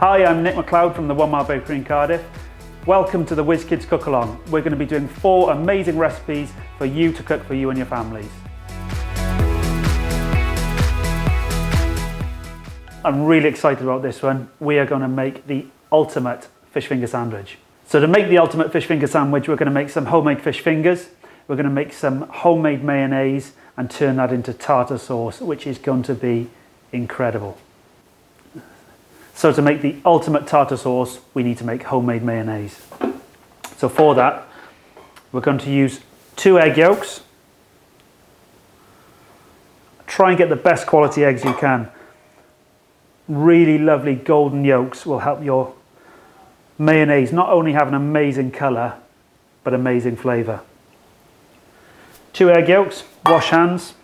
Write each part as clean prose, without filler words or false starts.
Hi, I'm Nick McLeod from the One Mile Bakery in Cardiff. Welcome to the Whiz Kids Cook Along. We're going to be doing 4 amazing recipes for you to cook for you and your families. I'm really excited about this one. We are going to make the ultimate fish finger sandwich. So to make the ultimate fish finger sandwich, we're going to make some homemade fish fingers. We're going to make some homemade mayonnaise and turn that into tartar sauce, which is going to be incredible. So to make the ultimate tartar sauce, we need to make homemade mayonnaise. So for that, we're going to use 2 egg yolks. Try and get the best quality eggs you can. Really lovely golden yolks will help your mayonnaise not only have an amazing colour, but amazing flavour. 2 egg yolks, wash hands.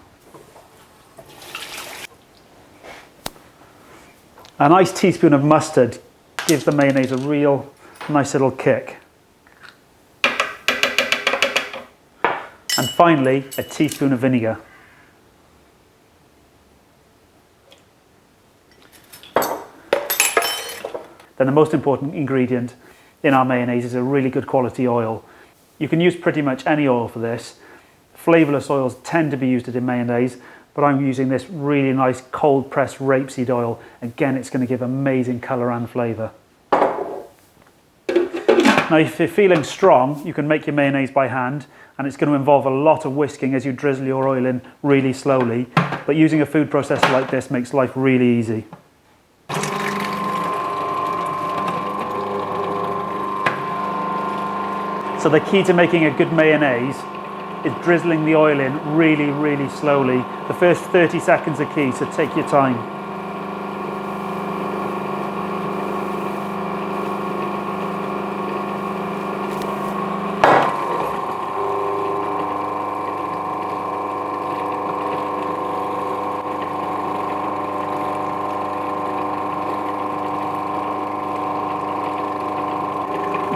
A nice teaspoon of mustard gives the mayonnaise a real nice little kick. And finally, a teaspoon of vinegar. Then the most important ingredient in our mayonnaise is a really good quality oil. You can use pretty much any oil for this. Flavourless oils tend to be used in mayonnaise, but I'm using this really nice cold pressed rapeseed oil. Again, it's going to give amazing colour and flavour. Now if you're feeling strong, you can make your mayonnaise by hand, and it's going to involve a lot of whisking as you drizzle your oil in really slowly, but using a food processor like this makes life really easy. So the key to making a good mayonnaise is drizzling the oil in really, really slowly. The first 30 seconds are key, so take your time.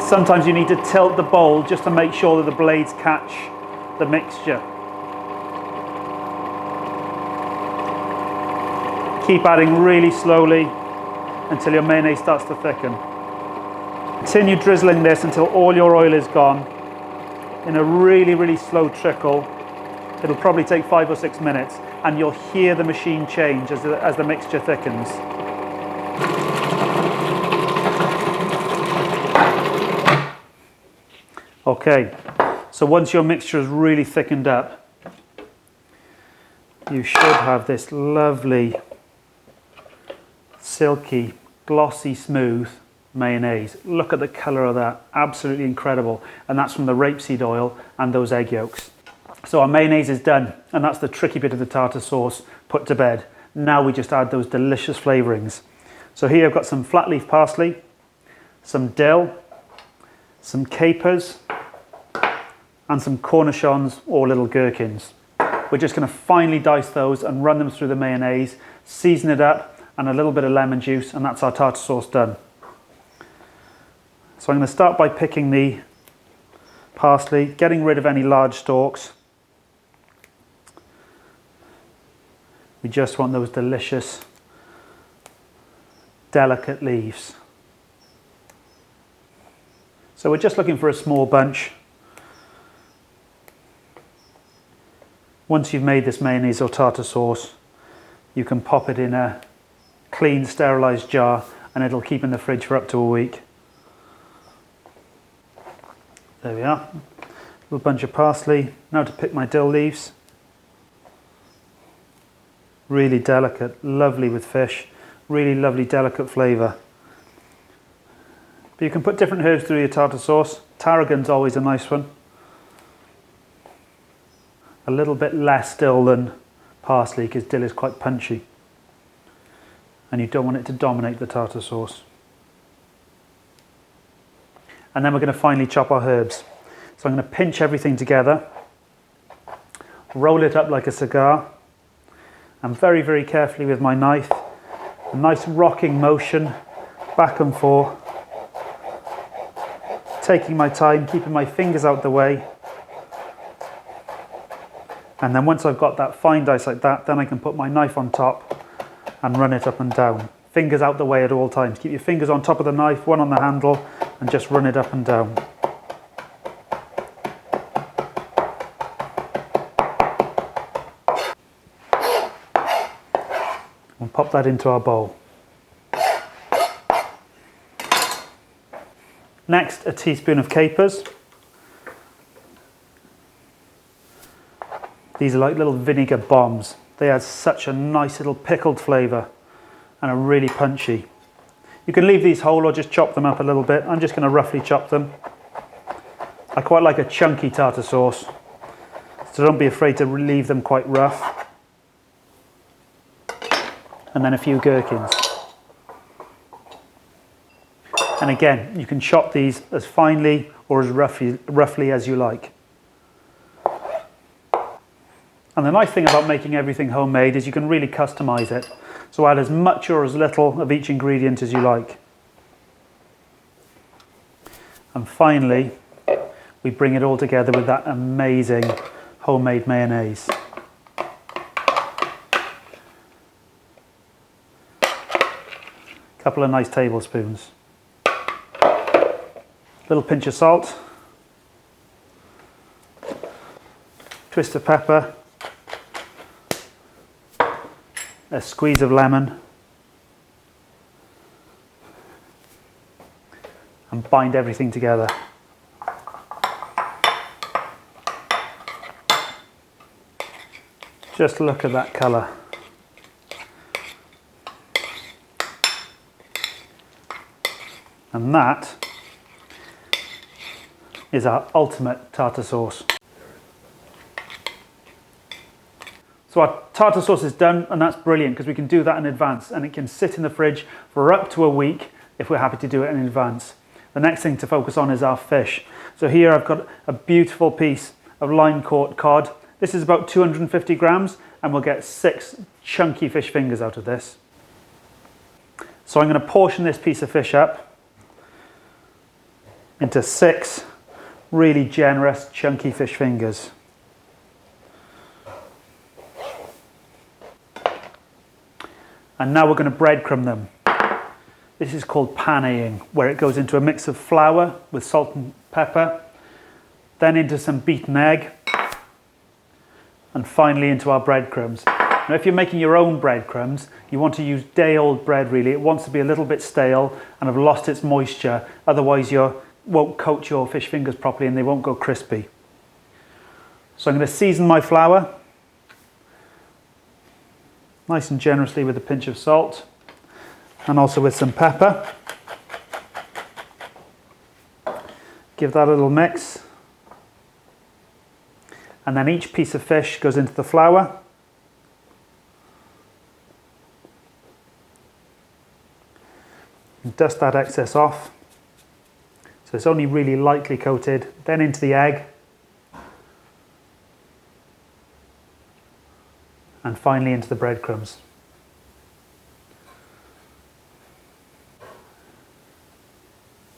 Sometimes you need to tilt the bowl just to make sure that the blades catch the mixture. Keep adding really slowly until your mayonnaise starts to thicken. Continue drizzling this until all your oil is gone in a really, really slow trickle. It'll probably take 5 or 6 minutes, and you'll hear the machine change as the mixture thickens. Okay, so once your mixture is really thickened up, you should have this lovely, silky, glossy, smooth mayonnaise. Look at the colour of that, absolutely incredible. And that's from the rapeseed oil and those egg yolks. So our mayonnaise is done, and that's the tricky bit of the tartar sauce put to bed. Now we just add those delicious flavourings. So here I've got some flat leaf parsley, some dill, some capers, and some cornichons or little gherkins. We're just going to finely dice those and run them through the mayonnaise, season it up, and a little bit of lemon juice, and that's our tartar sauce done. So I'm going to start by picking the parsley, getting rid of any large stalks. We just want those delicious, delicate leaves. So we're just looking for a small bunch. Once you've made this mayonnaise or tartar sauce, you can pop it in a clean, sterilised jar, and it'll keep in the fridge for up to a week. There we are. A little bunch of parsley. Now to pick my dill leaves. Really delicate, lovely with fish. Really lovely, delicate flavour. But you can put different herbs through your tartar sauce. Tarragon's always a nice one. A little bit less dill than parsley because dill is quite punchy, and you don't want it to dominate the tartar sauce. And then we're going to finally chop our herbs. So I'm going to pinch everything together, roll it up like a cigar, and very, very carefully with my knife, a nice rocking motion back and forth, taking my time, keeping my fingers out the way. And then once I've got that fine dice like that, then I can put my knife on top and run it up and down. Fingers out the way at all times. Keep your fingers on top of the knife, one on the handle, and just run it up and down. We'll pop that into our bowl. Next, a teaspoon of capers. These are like little vinegar bombs. They add such a nice little pickled flavour and are really punchy. You can leave these whole or just chop them up a little bit. I'm just going to roughly chop them. I quite like a chunky tartar sauce, so don't be afraid to leave them quite rough. And then a few gherkins. And again, you can chop these as finely or as roughly as you like. And the nice thing about making everything homemade is you can really customize it. So add as much or as little of each ingredient as you like. And finally, we bring it all together with that amazing homemade mayonnaise. Couple of nice tablespoons. Little pinch of salt. Twist of pepper. A squeeze of lemon. And bind everything together. Just look at that colour. And that is our ultimate tartar sauce. So our tartar sauce is done, and that's brilliant because we can do that in advance and it can sit in the fridge for up to a week if we're happy to do it in advance. The next thing to focus on is our fish. So here I've got a beautiful piece of line caught cod. This is about 250 grams and we'll get 6 chunky fish fingers out of this. So I'm going to portion this piece of fish up into 6 really generous chunky fish fingers. And now we're going to breadcrumb them. This is called panéing, where it goes into a mix of flour with salt and pepper, then into some beaten egg, and finally into our breadcrumbs. Now if you're making your own breadcrumbs, you want to use day-old bread really. It wants to be a little bit stale and have lost its moisture, otherwise you won't coat your fish fingers properly and they won't go crispy. So I'm going to season my flour nice and generously with a pinch of salt and also with some pepper. Give that a little mix. And then each piece of fish goes into the flour. And dust that excess off. So it's only really lightly coated. Then into the egg. And finally into the breadcrumbs.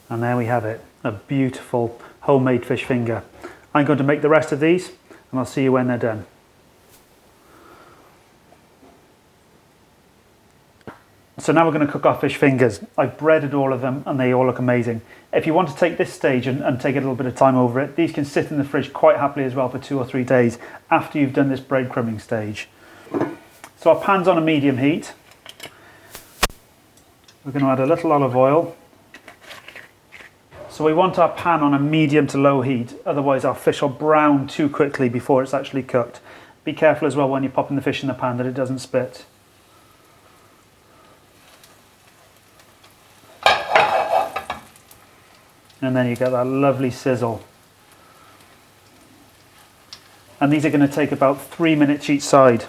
And there we have it, a beautiful homemade fish finger. I'm going to make the rest of these and I'll see you when they're done. So now we're going to cook our fish fingers. I've breaded all of them and they all look amazing. If you want to take this stage and take a little bit of time over it, these can sit in the fridge quite happily as well for 2 or 3 days after you've done this breadcrumbing stage. So our pan's on a medium heat. We're going to add a little olive oil. So we want our pan on a medium to low heat, otherwise our fish will brown too quickly before it's actually cooked. Be careful as well when you're popping the fish in the pan that it doesn't spit. And then you get that lovely sizzle. And these are going to take about 3 minutes each side.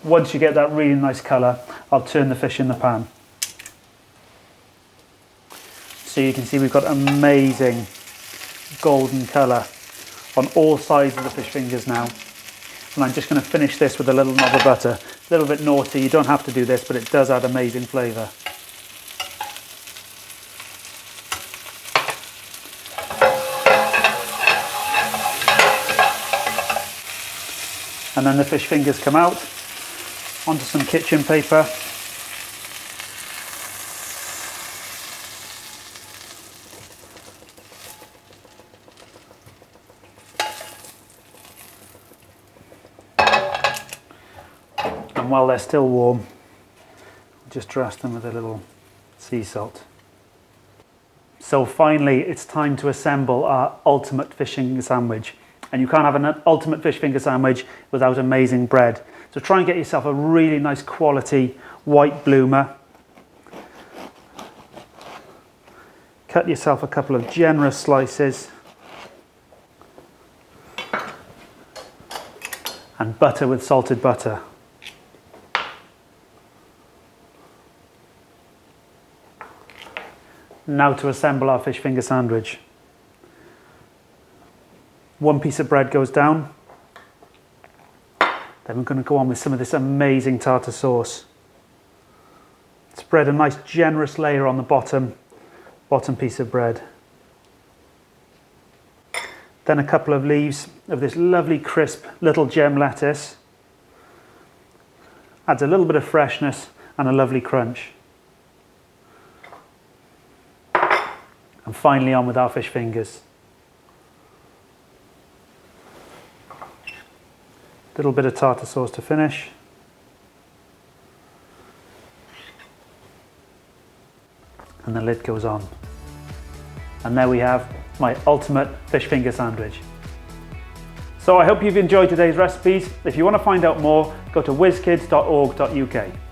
Once you get that really nice colour, I'll turn the fish in the pan. So you can see we've got amazing golden colour on all sides of the fish fingers now. And I'm just going to finish this with a little knob of butter. A little bit naughty, you don't have to do this, but it does add amazing flavour. And then the fish fingers come out onto some kitchen paper. And while they're still warm, just dress them with a little sea salt. So finally, it's time to assemble our ultimate fish finger sandwich. And you can't have an ultimate fish finger sandwich without amazing bread. So try and get yourself a really nice quality white bloomer. Cut yourself a couple of generous slices. And butter with salted butter. Now to assemble our fish finger sandwich. One piece of bread goes down. Then we're going to go on with some of this amazing tartar sauce. Spread a nice generous layer on the bottom piece of bread. Then a couple of leaves of this lovely crisp little gem lettuce. Adds a little bit of freshness and a lovely crunch. And finally on with our fish fingers. Little bit of tartar sauce to finish. And the lid goes on. And there we have my ultimate fish finger sandwich. So I hope you've enjoyed today's recipes. If you want to find out more, go to whizkids.org.uk.